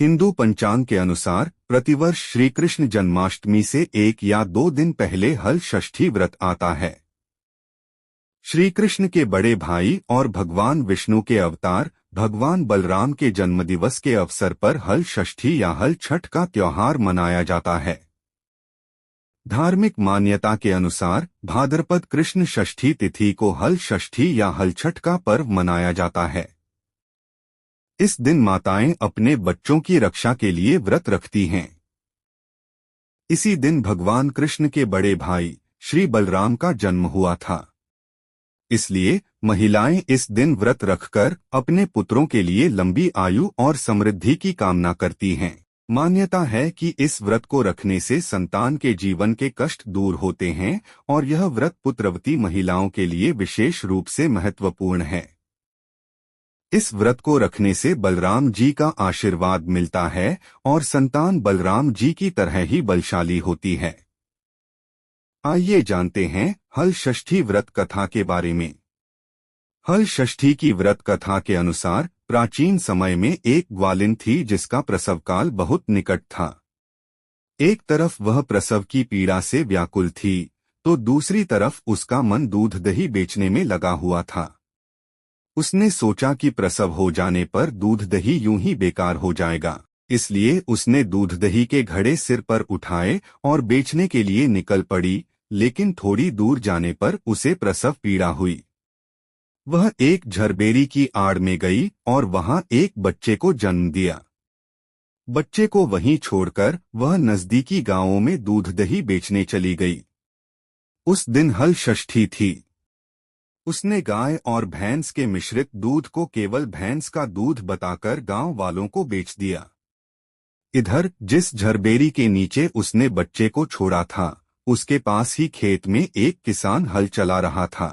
हिंदू पंचांग के अनुसार प्रतिवर्ष श्री कृष्ण जन्माष्टमी से 1 या 2 दिन पहले हल षष्ठी व्रत आता है। श्री कृष्ण के बड़े भाई और भगवान विष्णु के अवतार भगवान बलराम के जन्मदिवस के अवसर पर हल षष्ठी या हल छठ का त्योहार मनाया जाता है। धार्मिक मान्यता के अनुसार भाद्रपद कृष्ण षष्ठी तिथि को हल षष्ठी या हल छठ का पर्व मनाया जाता है। इस दिन माताएं अपने बच्चों की रक्षा के लिए व्रत रखती हैं। इसी दिन भगवान कृष्ण के बड़े भाई श्री बलराम का जन्म हुआ था। इसलिए महिलाएं इस दिन व्रत रखकर अपने पुत्रों के लिए लंबी आयु और समृद्धि की कामना करती हैं। मान्यता है कि इस व्रत को रखने से संतान के जीवन के कष्ट दूर होते हैं और यह व्रत पुत्रवती महिलाओं के लिए विशेष रूप से महत्वपूर्ण है। इस व्रत को रखने से बलराम जी का आशीर्वाद मिलता है और संतान बलराम जी की तरह ही बलशाली होती है। आइए जानते हैं हल षष्ठी व्रत कथा के बारे में। हल षष्ठी की व्रत कथा के अनुसार प्राचीन समय में एक ग्वालिन थी जिसका प्रसव काल बहुत निकट था। एक तरफ वह प्रसव की पीड़ा से व्याकुल थी तो दूसरी तरफ उसका मन दूध दही बेचने में लगा हुआ था। उसने सोचा कि प्रसव हो जाने पर दूध दही यूं ही बेकार हो जाएगा, इसलिए उसने दूध दही के घड़े सिर पर उठाए और बेचने के लिए निकल पड़ी। लेकिन थोड़ी दूर जाने पर उसे प्रसव पीड़ा हुई। वह एक झरबेरी की आड़ में गई और वहां एक बच्चे को जन्म दिया। बच्चे को वहीं छोड़कर वह नजदीकी गांवों में दूध दही बेचने चली गई। उस दिन हल षष्ठी थी। उसने गाय और भैंस के मिश्रित दूध को केवल भैंस का दूध बताकर गांव वालों को बेच दिया। इधर जिस झरबेरी के नीचे उसने बच्चे को छोड़ा था उसके पास ही खेत में एक किसान हल चला रहा था।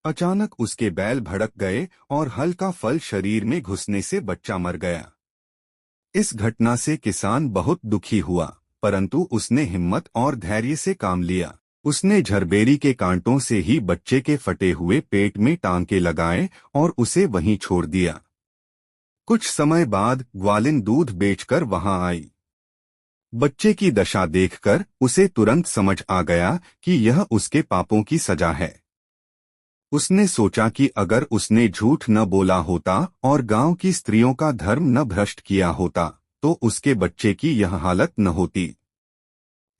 अचानक उसके बैल भड़क गए और हल का फल शरीर में घुसने से बच्चा मर गया। इस घटना से किसान बहुत दुखी हुआ, परंतु उसने हिम्मत और धैर्य से काम लिया। उसने झरबेरी के कांटों से ही बच्चे के फटे हुए पेट में टांके लगाए और उसे वहीं छोड़ दिया। कुछ समय बाद ग्वालिन दूध बेचकर वहां आई। बच्चे की दशा देखकर उसे तुरंत समझ आ गया कि यह उसके पापों की सजा है। उसने सोचा कि अगर उसने झूठ न बोला होता और गांव की स्त्रियों का धर्म न भ्रष्ट किया होता तो उसके बच्चे की यह हालत न होती।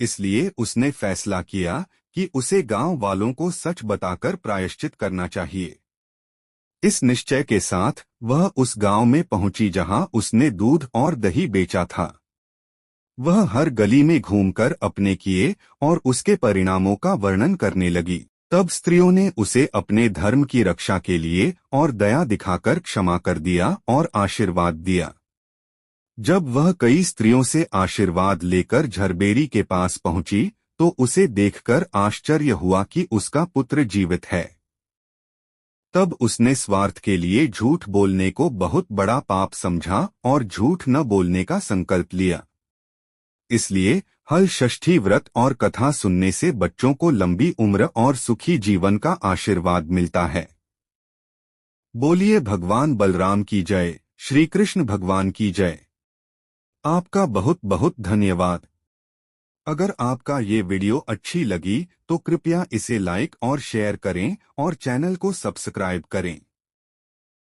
इसलिए उसने फैसला किया कि उसे गांव वालों को सच बताकर प्रायश्चित करना चाहिए। इस निश्चय के साथ वह उस गांव में पहुंची जहां उसने दूध और दही बेचा था। वह हर गली में घूमकर अपने किए और उसके परिणामों का वर्णन करने लगी। तब स्त्रियों ने उसे अपने धर्म की रक्षा के लिए और दया दिखाकर क्षमा कर दिया और आशीर्वाद दिया। जब वह कई स्त्रियों से आशीर्वाद लेकर झरबेरी के पास पहुंची तो उसे देखकर आश्चर्य हुआ कि उसका पुत्र जीवित है। तब उसने स्वार्थ के लिए झूठ बोलने को बहुत बड़ा पाप समझा और झूठ न बोलने का संकल्प लिया। इसलिए हल षष्ठी व्रत और कथा सुनने से बच्चों को लंबी उम्र और सुखी जीवन का आशीर्वाद मिलता है। बोलिए भगवान बलराम की जय, श्री कृष्ण भगवान की जय। आपका बहुत बहुत धन्यवाद। अगर आपका ये वीडियो अच्छी लगी तो कृपया इसे लाइक और शेयर करें और चैनल को सब्सक्राइब करें।